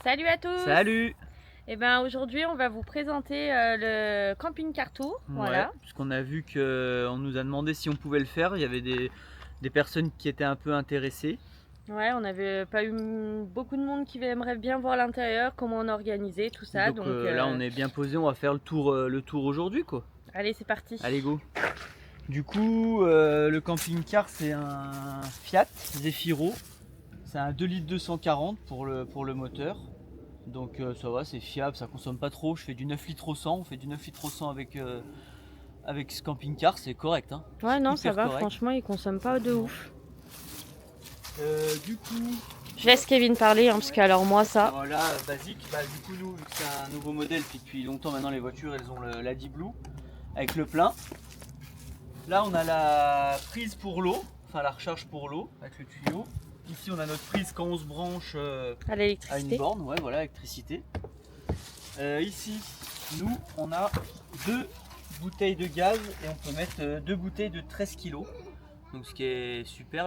Salut à tous. Salut. Et ben aujourd'hui on va vous présenter le camping-car tour. Voilà. Puisqu'on a vu qu'on nous a demandé si on pouvait le faire, il y avait des personnes qui étaient un peu intéressées. Ouais, on n'avait pas eu beaucoup de monde qui aimerait bien voir l'intérieur, comment on organisait tout ça. Donc, là on est bien posé, on va faire le tour aujourd'hui quoi. Allez, c'est parti. Allez go. Du coup le camping-car c'est un Fiat Zefiro. C'est un 2 litres 240 pour le moteur. Donc ça va, c'est fiable, ça consomme pas trop. Je fais du 9 litres au 100, on fait du 9 litres au 100 avec ce camping-car, c'est correct. Hein. Ouais, non, ça va, correct. franchement, il consomme pas de ouf. Du coup, je laisse Kevin parler, hein, parce que alors moi ça. Voilà, basique. Du coup, nous, vu que c'est un nouveau modèle, puis depuis longtemps maintenant, les voitures elles ont la D-Blue avec le plein. Là, on a la prise pour l'eau, enfin la recharge pour l'eau avec le tuyau. Ici, on a notre prise quand on se branche à à l'électricité. une borne, ouais, voilà, électricité. Ici, nous, on a 2 bouteilles de gaz et on peut mettre 2 bouteilles de 13 kg. Donc ce qui est super,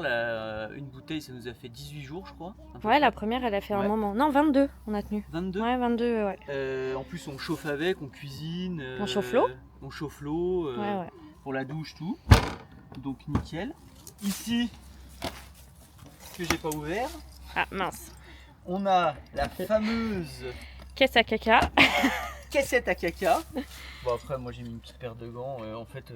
une bouteille ça nous a fait 18 jours je crois. Ouais, la première elle a fait un moment. Non, 22 on a tenu. 22 Ouais, 22, ouais. En plus on chauffe avec, on cuisine. On chauffe l'eau. On chauffe l'eau ouais. Pour la douche, tout. Donc nickel. Ici, que j'ai pas ouvert. Ah mince. On a la fameuse caisse à caca. Caissette à caca. Bon après moi j'ai mis une petite paire de gants. En fait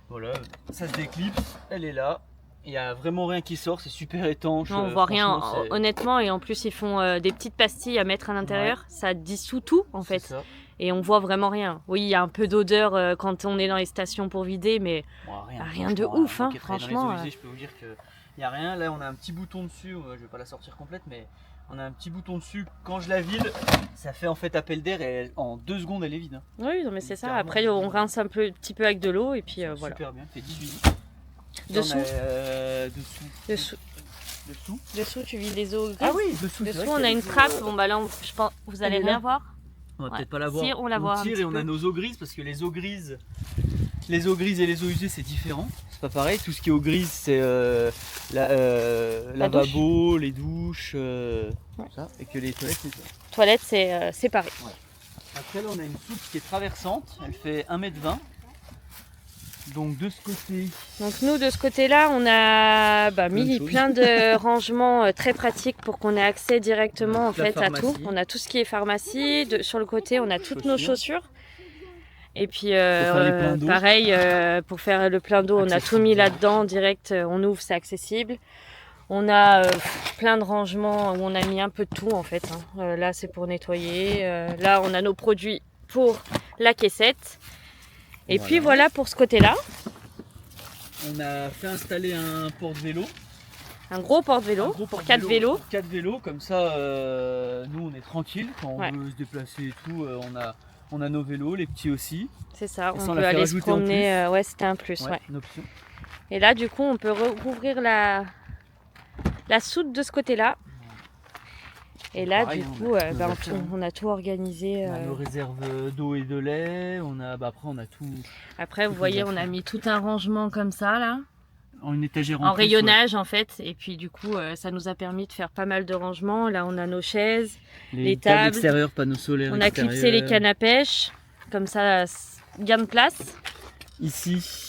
voilà, ça se déclipse, elle est là. Il n'y a vraiment rien qui sort, c'est super étanche. Non, on voit rien honnêtement, et en plus ils font des petites pastilles à mettre à l'intérieur, ouais. Ça dissout tout en fait. Ça. Et on voit vraiment rien. Oui, il y a un peu d'odeur quand on est dans les stations pour vider, mais bon, rien de ouf, hein, franchement. Dans les eaux usées, je peux vous dire qu'il n'y a rien. Là, on a un petit bouton dessus, je ne vais pas la sortir complète, mais on a un petit bouton dessus. Quand je la vide, ça fait en fait appel d'air et en 2 secondes, elle est vide. Hein. Oui, non, mais c'est ça. Après, on rince un petit peu avec de l'eau et puis voilà. Super bien, fait 18 litres. Dessous. Dessous, tu vides les eaux grises. Ah oui, dessous on a une trappe. Bon, bah là, je pense vous allez rien voir. On va peut-être pas la voir. Si, on la voit. On tire et on a nos eaux grises parce que les eaux grises et les eaux usées c'est différent. C'est pas pareil. Tout ce qui est eau grise c'est lavabo, les douches, ça, et que les toilettes c'est ça. Toilettes c'est séparé. Ouais. Après là on a une soupe qui est traversante. Elle fait 1,20 m. Donc de ce côté. Donc nous de ce côté-là, on a mis plein de rangements très pratiques pour qu'on ait accès directement en fait à tout. On a tout ce qui est pharmacie. Sur le côté, on a toutes nos chaussures. Et puis pareil, pour faire le plein d'eau, on a tout mis là-dedans direct. On ouvre, c'est accessible. On a plein de rangements où on a mis un peu de tout en fait. Hein. Là, c'est pour nettoyer. Là, on a nos produits pour la caissette. Et puis voilà pour ce côté-là. On a fait installer un porte-vélo. Un gros porte-vélo pour 4 vélos. 4 vélos, comme ça nous on est tranquille quand on veut se déplacer et tout. On a nos vélos, les petits aussi. C'est ça, on peut aller se promener. Ouais, c'était un plus. Ouais. Une option. Et là du coup on peut rouvrir la soute de ce côté-là. Et là, pareil, du coup, on a tout organisé. On a nos réserves d'eau et de lait. Après, on a tout. Après, vous voyez, on a mis tout un rangement comme ça, là. En une étagère en rayonnage, en fait. Et puis, du coup, ça nous a permis de faire pas mal de rangements. Là, on a nos chaises, les tables. Extérieurs, panneaux solaires. On a clipsé les cannes à pêche. Comme ça, gain de place. Ici.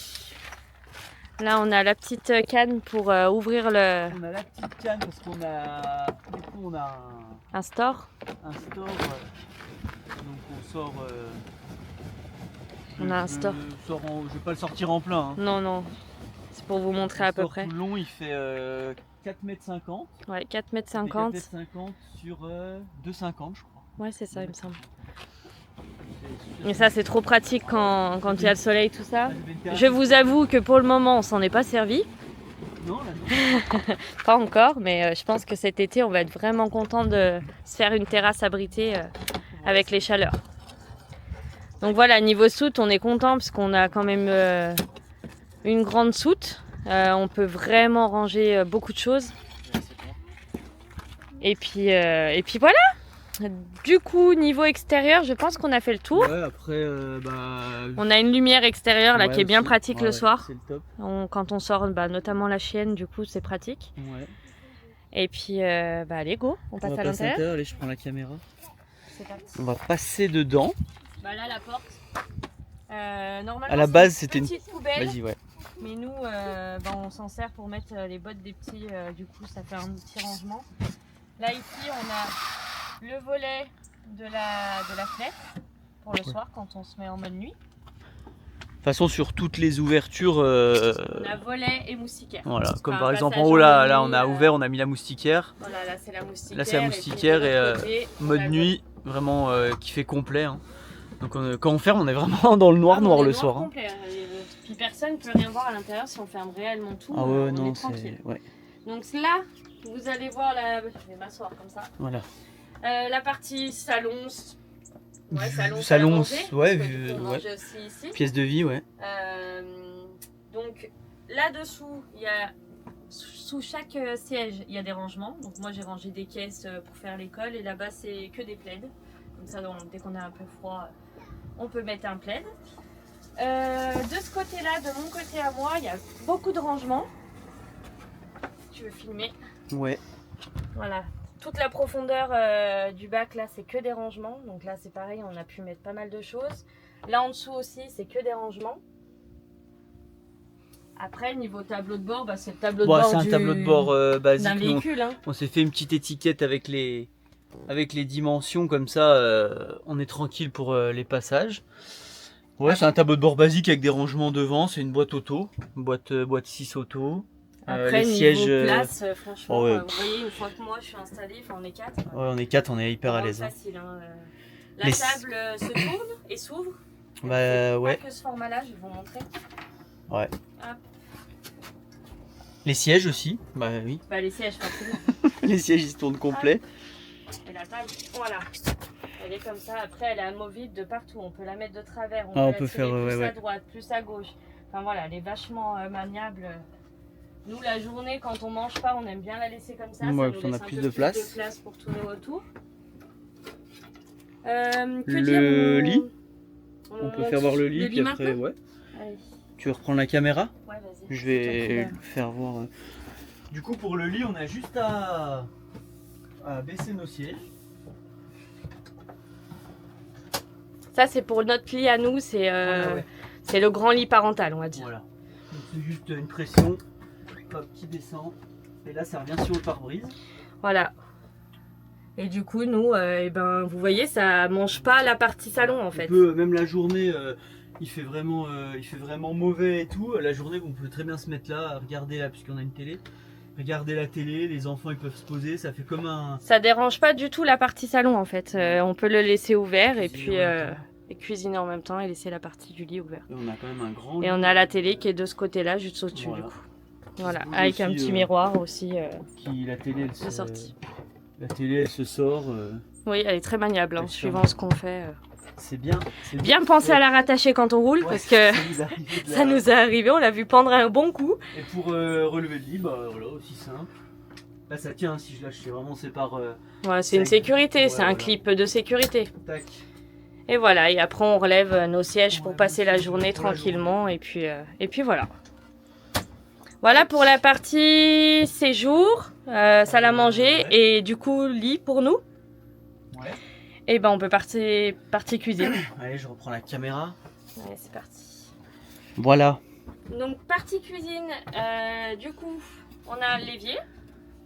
Là, on a la petite canne pour ouvrir le. On a la petite canne parce qu'on a. Du coup, on a un store. Un store. Donc, on sort. On a un store. Je vais pas le sortir en plein. Hein. Non, non. C'est pour vous montrer à peu près. Tout long, il fait 4,50 m. Ouais, 4,50 m. 4,50 m sur 2,50 m, je crois. Ouais, c'est ça, il me semble. Et ça c'est trop pratique quand il y a le soleil tout ça. Je vous avoue que pour le moment on s'en est pas servi. Non, là, pas encore, mais je pense que cet été on va être vraiment content de se faire une terrasse abritée avec les chaleurs. Donc voilà, niveau soute on est content parce qu'on a quand même une grande soute. On peut vraiment ranger beaucoup de choses. Et puis voilà. Du coup, niveau extérieur, je pense qu'on a fait le tour. Ouais, après, on a une lumière extérieure là qui est bien aussi. pratique le soir. C'est le top. Quand on sort, notamment la chienne, du coup, c'est pratique. Ouais. Et puis, bah allez, go, on passe à l'intérieur. Allez, je prends la caméra. C'est parti. On va passer dedans. Bah là, la porte. Normalement, à la base, c'était une petite poubelle. Vas-y, ouais. Mais nous, bah, on s'en sert pour mettre les bottes des petits. Du coup, ça fait un petit rangement. Là, ici, on a le volet de la fenêtre pour le soir quand on se met en mode nuit. De toute façon, sur toutes les ouvertures, On a volet et moustiquaire. Voilà, comme enfin, par exemple en haut là, on a ouvert, on a mis la moustiquaire. Voilà, là c'est la moustiquaire. Là c'est la moustiquaire et côté, mode nuit, vraiment qui fait complet. Hein. Donc quand on ferme, on est vraiment dans le noir le soir. Complet, hein. Puis personne ne peut rien voir à l'intérieur si on ferme réellement tout. Ah ouais, on non, est tranquille. Ouais. Donc là, vous allez voir je vais m'asseoir comme ça. Voilà. La partie salon. Ouais, salon, ouais, aussi ici. Pièce de vie, ouais. Donc là-dessous, il y a sous chaque siège, il y a des rangements. Donc moi j'ai rangé des caisses pour faire l'école et là-bas c'est que des plaids. Comme ça, dès qu'on a un peu froid, on peut mettre un plaid. De ce côté-là, de mon côté à moi, il y a beaucoup de rangements. Si tu veux filmer. Ouais. Voilà. Toute la profondeur du bac là c'est que des rangements, donc là c'est pareil, on a pu mettre pas mal de choses. Là en dessous aussi c'est que des rangements. Après niveau tableau de bord, bah, c'est le tableau de bord c'est un tableau de bord basique d'un véhicule. Hein. On s'est fait une petite étiquette avec les dimensions comme ça, on est tranquille pour les passages. Ouais, c'est un tableau de bord basique avec des rangements devant, c'est une boîte auto, boîte 6 auto. Après, les niveau sièges, place, franchement, ouais. vous voyez, une fois que moi je suis installée, on est 4. Ouais, on est 4, on est hyper à l'aise. C'est facile. Hein. La table se tourne et s'ouvre. Bah ouais. Pas que ce format-là, je vais vous montrer. Ouais. Hop. Les sièges aussi, bah oui. Bah les sièges, forcément. Les sièges ils se tournent complet. Et la table, voilà. Elle est comme ça. Après, elle est amovible de partout. On peut la mettre de travers. On peut faire plus à droite, plus à gauche. Enfin voilà, elle est vachement maniable. Nous, la journée, quand on mange pas, on aime bien la laisser comme ça. Ouais, ça nous laisse a plus de place. Pour tourner autour. Le lit. On peut faire voir le lit, puis après, ouais. Allez. Tu veux reprendre la caméra? Ouais, vas-y. Je vais faire voir. Du coup, pour le lit, on a juste à baisser nos sièges. Ça, c'est pour notre lit à nous. C'est c'est le grand lit parental, on va dire. Voilà. C'est juste une pression. Hop, qui descend. Et là, ça revient sur le pare-brise. Voilà. Et du coup, nous, vous voyez, ça mange pas la partie salon en fait. Même la journée, il fait vraiment mauvais et tout. La journée, on peut très bien se mettre là, à regarder là, puisqu'on a une télé. Regarder la télé, les enfants ils peuvent se poser, ça fait comme un... Ça dérange pas du tout la partie salon en fait. On peut le laisser ouvert et puis et cuisiner en même temps et laisser la partie du lit ouverte. Et on a quand même un grand lit. Et on a la télé qui est de ce côté-là, juste au-dessus du coup. Voilà, avec un petit miroir aussi. La télé, elle sortie. La télé, elle se sort. Oui, elle est très maniable, hein, suivant ce qu'on fait. C'est bien. Bien penser à la rattacher quand on roule, parce que ça nous est arrivé, on l'a vu pendre un bon coup. Et pour relever le lit, bah voilà, aussi simple. Là, ça tient, si je lâche, c'est vraiment Ouais, c'est une sécurité, c'est un clip de sécurité. Tac. Et voilà, et après on relève nos sièges pour passer la journée tranquillement, et puis voilà. Voilà pour la partie séjour, salle à manger et du coup lit pour nous. Ouais. Et ben on peut partir cuisine. Allez, je reprends la caméra. Allez, c'est parti. Voilà. Donc partie cuisine, du coup on a l'évier,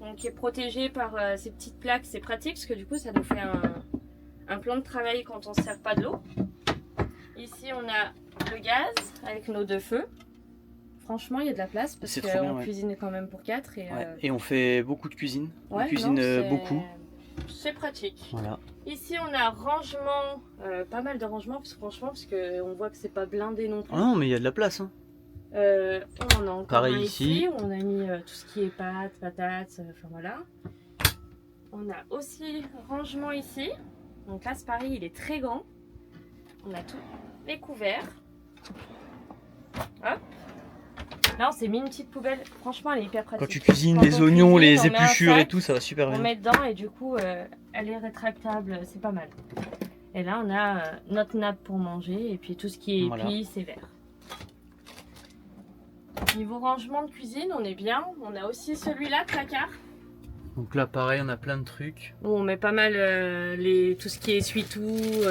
donc qui est protégé par ces petites plaques, c'est pratique parce que du coup ça nous fait un plan de travail quand on ne sert pas de l'eau. Ici on a le gaz avec nos 2 feux. Franchement, il y a de la place parce qu'on cuisine quand même pour 4. Et on fait beaucoup de cuisine. Ouais, on cuisine beaucoup. C'est pratique. Voilà. Ici, on a rangement, pas mal de rangements, franchement, parce qu'on voit que c'est pas blindé non plus. Ah non, mais il y a de la place. Hein. On a encore pareil ici, on a mis tout ce qui est pâtes, patates, enfin voilà. On a aussi rangement ici. Donc là, c'est pareil, il est très grand. On a tous les couverts. Hop. Là, on s'est mis une petite poubelle. Franchement, elle est hyper pratique. Quand tu cuisines les oignons, les épluchures et tout, ça va super bien. On met dedans et du coup, elle est rétractable. C'est pas mal. Et là, on a notre nappe pour manger et puis tout ce qui est épices et verre. Niveau rangement de cuisine, on est bien. On a aussi celui-là, placard. Donc là pareil, on a plein de trucs. Bon, on met pas mal tout ce qui est essuie-tout,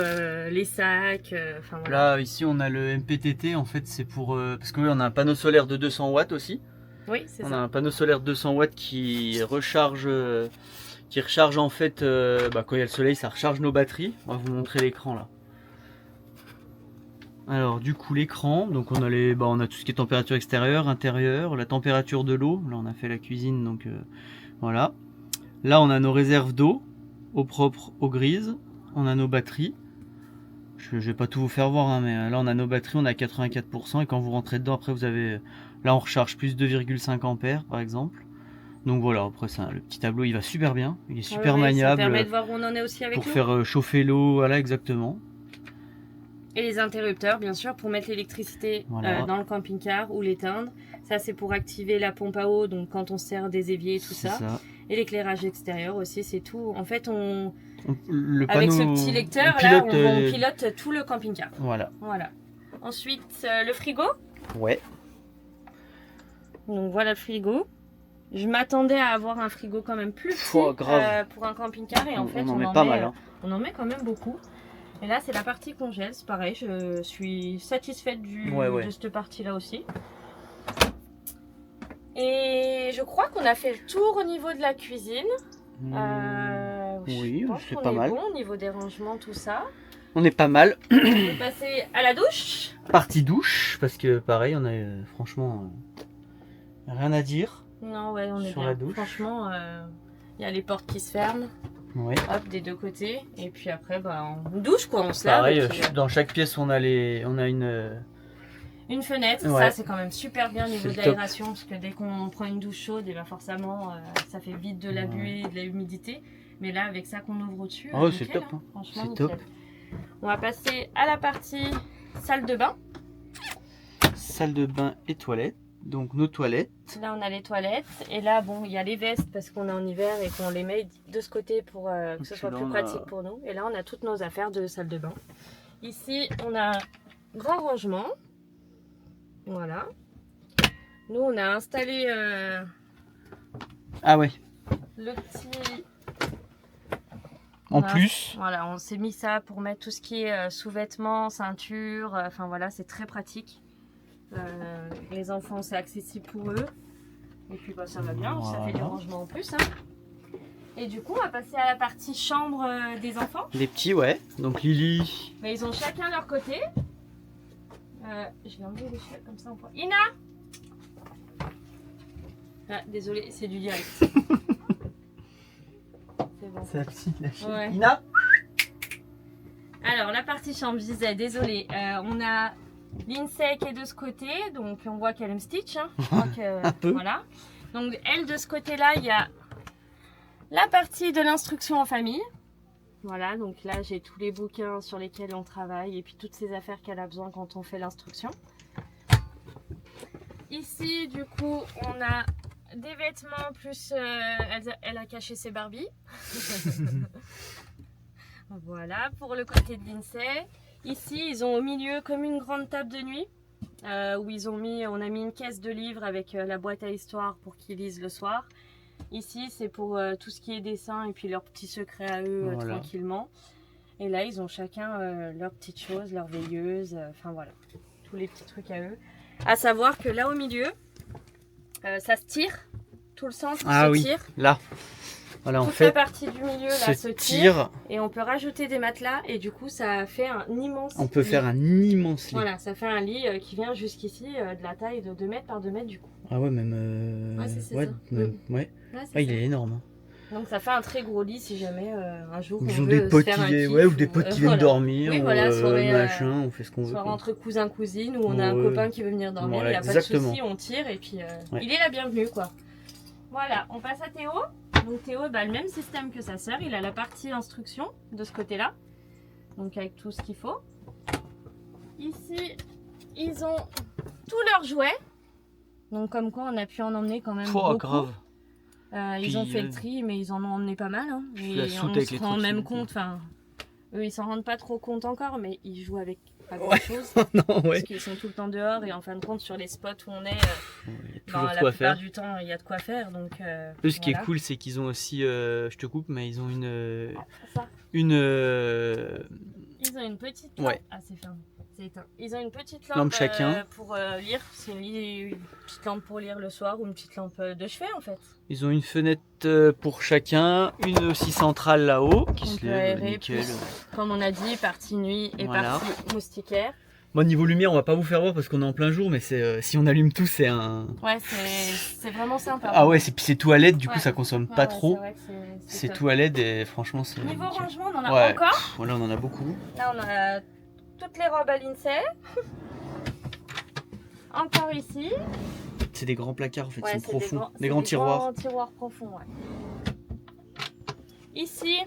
les sacs, enfin voilà. Là ici on a le MPTT, en fait c'est pour... parce que oui, on a un panneau solaire de 200 watts aussi. Oui, c'est ça. On a un panneau solaire de 200 watts qui recharge en fait, quand il y a le soleil, ça recharge nos batteries. On va vous montrer l'écran là. Alors du coup l'écran, donc on a tout ce qui est température extérieure, intérieure, la température de l'eau. Là on a fait la cuisine, donc voilà. Là on a nos réserves d'eau, eau propre, eau grise. On a nos batteries. Je vais pas tout vous faire voir, hein, mais là on a nos batteries, on a 84%, et quand vous rentrez dedans, après vous avez, là on recharge plus 2,5 ampères par exemple. Donc voilà, après ça, le petit tableau il va super bien, il est super maniable. Ça permet de voir où on en est aussi avec pour faire chauffer l'eau, voilà exactement. Et les interrupteurs bien sûr pour mettre l'électricité dans le camping-car ou l'éteindre. Ça c'est pour activer la pompe à eau, donc quand on sert des éviers et tout ça. Et l'éclairage extérieur aussi, c'est tout. En fait avec ce petit lecteur on pilote tout le camping-car. Voilà. Ensuite le frigo. Ouais. Donc voilà le frigo. Je m'attendais à avoir un frigo quand même plus petit pour un camping-car, et en fait on en met pas mal. On en met quand même beaucoup. Et là c'est la partie congèle, c'est pareil, je suis satisfaite de cette partie là aussi. Et je crois qu'on a fait le tour au niveau de la cuisine. Oui, c'est pas mal. Bon, au niveau des rangements, tout ça. On est pas mal. On est passé à la douche. Partie douche, parce que pareil, on a franchement rien à dire. Non, ouais, on est sur bien. La douche. Franchement, il y a les portes qui se ferment. Ouais. Hop, des deux côtés. Et puis après, on douche quoi, on se lave. Pareil, dans chaque pièce, on a une fenêtre. Ça, c'est quand même super bien au niveau de l'aération, parce que dès qu'on prend une douche chaude, et ben forcément, ça fait vite de la buée et de la humidité. Mais là, avec ça qu'on ouvre au-dessus, c'est top. Hein. Franchement, c'est nickel. top. On va passer à la partie salle de bain. Salle de bain et toilettes. Donc nos toilettes. Là on a les toilettes, et là il y a les vestes parce qu'on est en hiver et qu'on les met de ce côté pour que ce soit plus pratique pour nous. Et là on a toutes nos affaires de salle de bain. Ici on a un grand rangement. Voilà. Nous on a installé le petit... Voilà, on s'est mis ça pour mettre tout ce qui est sous-vêtements, ceinture, enfin voilà, c'est très pratique. Les enfants, c'est accessible pour eux. Et puis ça va bien, ça fait du rangement en plus. Hein. Et du coup, on va passer à la partie chambre des enfants. Les petits, donc Lily. Mais ils ont chacun leur côté. Je vais enlever les cheveux comme ça. Ina! Désolé, c'est du direct. C'est bon. C'est la petite, la chérie. Ina! Alors, la partie chambre, je disais, désolé. On a Lindsay qui est de ce côté, donc on voit qu'elle aime Stitch. Hein. Je crois que, un peu. Voilà. Donc, elle, de ce côté-là, il y a la partie de l'instruction en famille. Voilà, donc là, j'ai tous les bouquins sur lesquels on travaille et puis toutes ces affaires qu'elle a besoin quand on fait l'instruction. Ici, du coup, on a des vêtements, plus elle a caché ses Barbies. Voilà, pour le côté de Lindsay. Ici, ils ont au milieu comme une grande table de nuit où on a mis une caisse de livres avec la boîte à histoire pour qu'ils lisent le soir. Ici, c'est pour tout ce qui est dessin et puis leurs petits secrets à eux tranquillement. Et là, ils ont chacun leurs petites choses, leurs veilleuses, enfin voilà, tous les petits trucs à eux. À savoir que là au milieu, ça se tire, tout le centre se tire. Là. Voilà, toute la partie du milieu là se tire et on peut rajouter des matelas et du coup ça fait un immense lit. Faire un immense lit. Voilà, ça fait un lit qui vient jusqu'ici de la taille de 2 mètres par 2 mètres du coup. Ah ouais, même... Ouais, c'est ça. Il est énorme. Donc ça fait un très gros lit si jamais un jour ils ont des potes ou des potes qui viennent dormir, machin, on fait ce qu'on veut. Soit entre cousins cousines ou on a un copain qui veut venir dormir, il n'y a pas de souci, on tire et puis il est la bienvenue quoi. Voilà, on passe à Théo. Donc Théo, le même système que sa sœur, il a la partie instruction de ce côté-là, donc avec tout ce qu'il faut. Ici, ils ont tous leurs jouets, donc comme quoi on a pu en emmener quand même beaucoup. Grave. Ils ont fait le tri, mais ils en ont emmené pas mal. Hein. Et on se rend même compte, eux ils s'en rendent pas trop compte encore, mais ils jouent avec pas grand chose. Non, Parce qu'ils sont tout le temps dehors et en fin de compte, sur les spots où on est, la plupart du temps, il y a de quoi faire. Donc, eux, ce qui est cool, c'est qu'ils ont aussi, je te coupe, mais ils ont ils ont une petite lampe. Ouais. Ah, c'est fermé. C'est éteint. Ils ont une petite lampe chacun pour lire. C'est une petite lampe pour lire le soir ou une petite lampe de chevet en fait. Ils ont une fenêtre pour chacun, une aussi centrale là-haut qui se lève nickel. Comme on a dit, partie nuit et partie moustiquaire. Bon, niveau lumière, on va pas vous faire voir parce qu'on est en plein jour, mais si on allume tout, c'est un. Ouais, c'est vraiment sympa. Ah ouais, c'est tout à LED, du coup ça consomme pas trop. C'est top. tout à LED et franchement c'est. Niveau rangement, on en a encore. Voilà, on en a beaucoup. Là, on a toutes les robes à l'INSEE. Encore ici. C'est des grands placards en fait, ils sont profonds. Des grands tiroirs. Grands tiroirs profonds, ouais. Ici,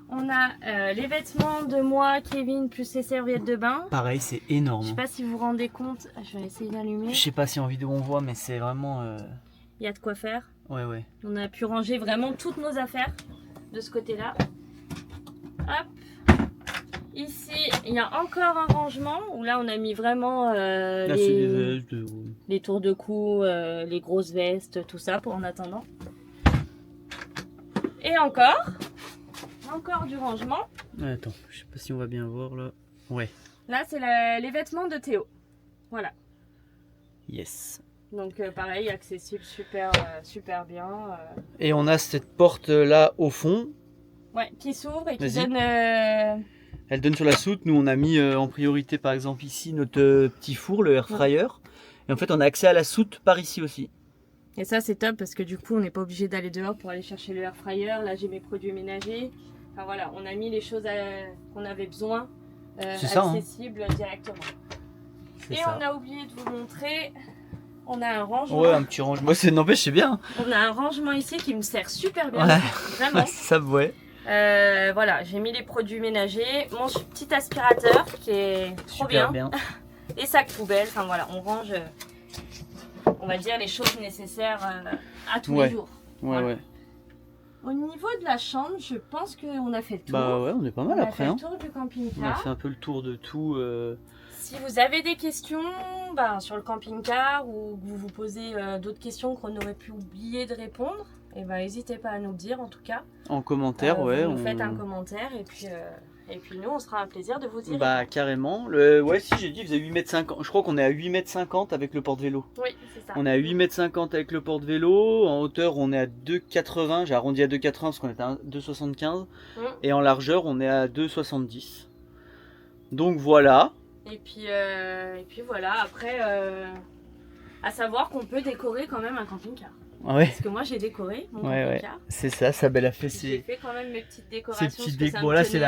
on a les vêtements de moi, Kevin, plus les serviettes de bain. Pareil, c'est énorme. Je sais pas si vous vous rendez compte, je vais essayer d'allumer. Je sais pas si en vidéo on voit, mais c'est vraiment. Il y a de quoi faire. Ouais. On a pu ranger vraiment toutes nos affaires de ce côté-là. Hop. Ici, il y a encore un rangement où là on a mis vraiment les tours de cou, les grosses vestes, tout ça pour en attendant. Et encore du rangement. Attends, je sais pas si on va bien voir là. Ouais. Là c'est les vêtements de Théo. Voilà. Yes. Donc pareil, accessible super bien. Et on a cette porte là au fond. Ouais, qui s'ouvre et qui donne... Elle donne sur la soute. Nous on a mis en priorité par exemple ici notre petit four, le air fryer. Et en fait on a accès à la soute par ici aussi. Et ça c'est top parce que du coup on n'est pas obligé d'aller dehors pour aller chercher le air fryer. Là j'ai mes produits ménagers. Enfin voilà, on a mis les choses qu'on avait besoin accessibles directement. Et on a oublié de vous montrer, on a un rangement. Ouais, un petit rangement. Moi, n'empêche, c'est bien. On a un rangement ici qui me sert super bien. Ouais. Vraiment. Ça, ouais. Voilà, j'ai mis les produits ménagers, mon petit aspirateur qui est trop bien. Les sacs poubelles, enfin voilà, on range, on va dire, les choses nécessaires à tous les jours. Ouais. Au niveau de la chambre, je pense qu'on a fait le tour. Bah ouais, on est pas mal après. On a fait le tour du camping-car. On a fait un peu le tour de tout. Si vous avez des questions sur le camping-car ou que vous vous posez d'autres questions qu'on aurait pu oublier de répondre, n'hésitez pas à nous le dire en tout cas. En commentaire, vous nous faites un commentaire et puis nous, on sera un plaisir de vous dire. Bah carrément. Ouais, si j'ai dit, vous avez 8,50 m. Je crois qu'on est à 8,50 m avec le porte-vélo. Oui, c'est ça. On est à 8,50 m avec le porte-vélo. En hauteur, on est à 2,80 m. J'ai arrondi à 2,80 m parce qu'on était à 2,75 m. Et en largeur, on est à 2,70 m. Donc voilà. Et puis voilà, après, à savoir qu'on peut décorer quand même un camping-car. Ouais. Parce que moi j'ai décoré mon camping-car. C'est ça, Sabelle a fait J'ai fait quand même mes petites décorations. Bon là c'est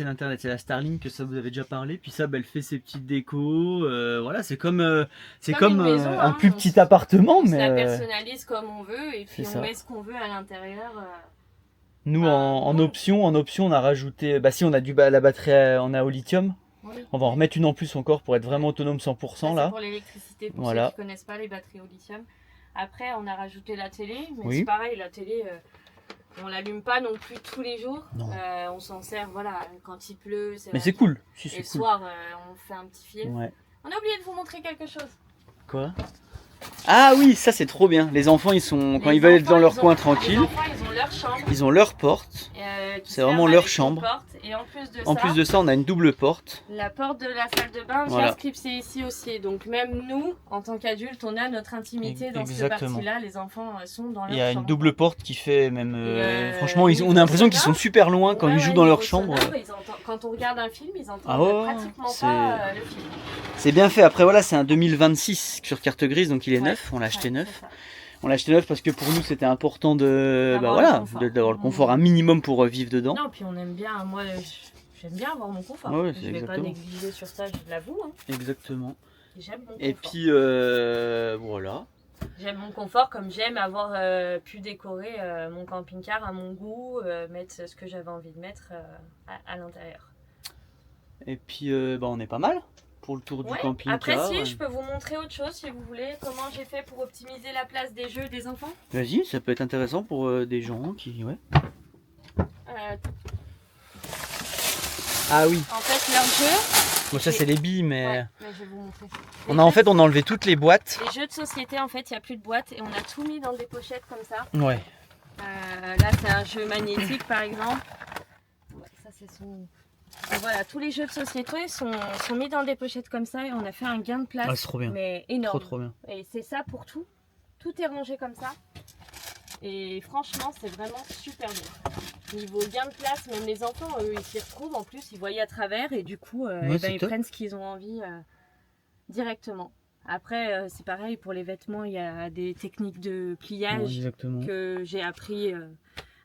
l'internet, c'est la Starlink, que ça vous avez déjà parlé. Puis ça, elle fait ses petites décos. Voilà, c'est comme maison, un plus petit appartement, mais on la personnalise comme on veut et puis on met ce qu'on veut à l'intérieur. Nous en option, on a rajouté. Bah si, on a la batterie, on a au lithium. Oui. On va en remettre une en plus encore pour être vraiment autonome 100% là. C'est pour l'électricité, pour ceux qui ne connaissent pas les batteries au lithium. Après, on a rajouté la télé, mais c'est pareil, la télé, on l'allume pas non plus tous les jours. On s'en sert, quand il pleut. Mais c'est cool. Et le soir, on fait un petit film. Ouais. On a oublié de vous montrer quelque chose. Quoi? Ah oui, ça c'est trop bien. Les enfants, quand ils veulent être dans leur coin tranquille, les enfants, ils ont leur chambre. Ils ont leur porte. C'est vraiment leur chambre. Et en plus de ça, on a une double porte. La porte de la salle de bain vient se clipser ici aussi. Donc même nous, en tant qu'adultes, on a notre intimité dans cette partie-là. Les enfants sont dans leur chambre. Il y a une double porte qui fait même... franchement, on a l'impression qu'ils sont super loin quand ils jouent dans leur chambre. Quand on regarde un film, ils entendent pratiquement pas le film. C'est bien fait. Après, voilà, c'est un 2026 sur carte grise, donc il est neuf. On l'a acheté neuf. On l'a acheté neuf parce que pour nous c'était important d'avoir le confort un minimum pour vivre dedans. Non, puis on aime bien, moi j'aime bien avoir mon confort. Je vais pas négliger sur ça, je l'avoue. Exactement. J'aime mon confort. Et puis voilà. J'aime mon confort comme j'aime avoir pu décorer mon camping-car à mon goût, mettre ce que j'avais envie de mettre à l'intérieur. Et puis on est pas mal pour le tour du camping-car. Après je peux vous montrer autre chose si vous voulez, comment j'ai fait pour optimiser la place des jeux des enfants. Vas-y, ça peut être intéressant pour des gens qui... Ah oui. En fait, leur jeu... Bon, ça c'est les billes, mais... Ouais, mais je vais vous montrer. On a enlevé toutes les boîtes. Les jeux de société, en fait, il n'y a plus de boîtes et on a tout mis dans des pochettes comme ça. Ouais. Là, c'est un jeu magnétique, par exemple. Ouais, ça, c'est son... Donc, voilà, tous les jeux de société sont mis dans des pochettes comme ça et on a fait un gain de place. Ah, c'est trop bien. Mais énorme. Trop bien. Et c'est ça pour tout. Tout est rangé comme ça. Et franchement, c'est vraiment super bien. Niveau gain de place, même les enfants, eux, ils s'y retrouvent. En plus, ils voient à travers et du coup, ils prennent ce qu'ils ont envie directement. Après, c'est pareil pour les vêtements. Il y a des techniques de pliage que j'ai appris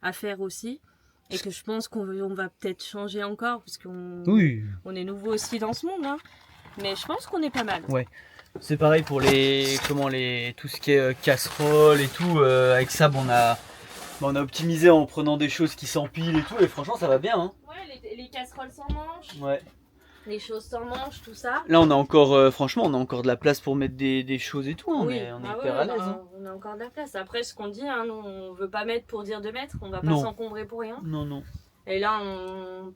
à faire aussi. Et que je pense qu'on va peut-être changer encore. Parce qu'on on est nouveau aussi dans ce monde. Hein. Mais je pense qu'on est pas mal. Ouais. C'est pareil pour tout ce qui est casserole et tout. Avec ça, on a optimisé en prenant des choses qui s'empilent et tout. Et franchement, ça va bien. Hein. Ouais, les casseroles sans manche. Ouais. Les choses sans manche, tout ça. Là, on a encore, franchement, on a encore de la place pour mettre des choses et tout. Hein, oui. mais on est hyper à l'aise. Hein. On a encore de la place. Après, ce qu'on dit, hein, nous, on veut pas mettre pour dire de mettre. On va pas s'encombrer pour rien. Non, non. Et là,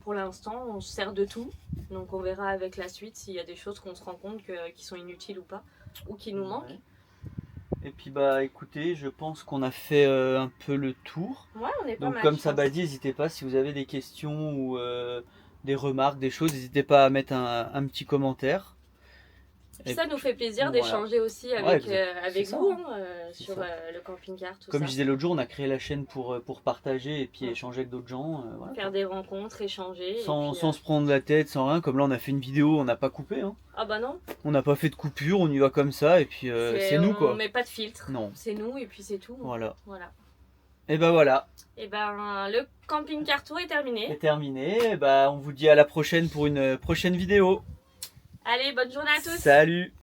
pour l'instant, on se sert de tout. Donc on verra avec la suite s'il y a des choses qu'on se rend compte qui sont inutiles ou pas, ou qui nous manquent. Et puis bah écoutez, je pense qu'on a fait un peu le tour. Ouais, on est pas Donc mal. comme ça m'a dit, n'hésitez pas si vous avez des questions ou des remarques, des choses, n'hésitez pas à mettre un petit commentaire. Et ça nous fait plaisir d'échanger aussi avec vous sur le camping-car. Comme je disais l'autre jour, on a créé la chaîne pour partager et puis échanger avec d'autres gens. Faire des rencontres, échanger. Sans se prendre la tête, sans rien. Comme là, on a fait une vidéo, on n'a pas coupé. Hein. Ah bah non. On n'a pas fait de coupure, on y va comme ça et puis c'est nous quoi. On met pas de filtre. Non. C'est nous et puis c'est tout. Voilà. Et ben voilà. Et ben le camping-car tour est terminé. Et ben on vous dit à la prochaine pour une prochaine vidéo. Allez, bonne journée à tous. Salut.